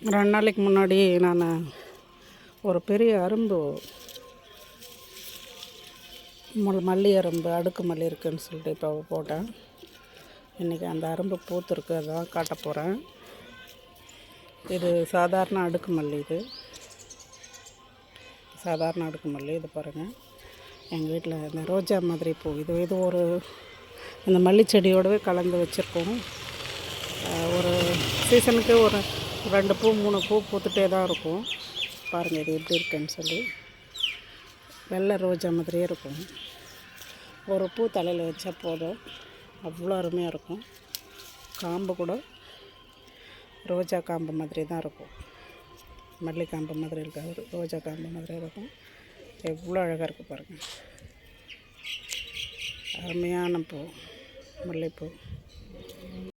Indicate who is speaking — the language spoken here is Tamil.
Speaker 1: 2 நாளைக்கு முன்னாடி நான் ஒரு பெரிய அரும்பு மல்லி அரும்பு அடுக்கு மல்லி இருக்குதுன்னு சொல்லிட்டு இப்போ போட்டேன். இன்றைக்கி அந்த அரும்பு பூத்துருக்கு, அதான் காட்ட போகிறேன். இது சாதாரண அடுக்கு மல்லி, இது சாதாரண அடுக்கு மல்லி. இது பாருங்கள், எங்கள் வீட்டில் இந்த ரோஜா மாதிரி பூ இது ஒரு இந்த மல்லி செடியோடவே கலந்து வச்சுருக்கோம். ஒரு சீசனுக்கு ஒரு 2 பூ 3 பூ பூத்துட்டே தான் இருக்கும். பாருங்கள் இது எப்படி இருக்குன்னு சொல்லி. வெள்ளை ரோஜா மாதிரியே இருக்கும். ஒரு பூ தலையில் வச்சா போதும், அவ்வளோ அருமையாக இருக்கும். காம்பு கூட ரோஜா காம்பு மாதிரி தான் இருக்கும். மல்லி காம்பு மாதிரி இருக்காது, ரோஜா காம்பு மாதிரி இருக்கும். எவ்வளோ அழகாக இருக்குது பாருங்கள். அருமையான பூ, மல்லிகைப்பூ.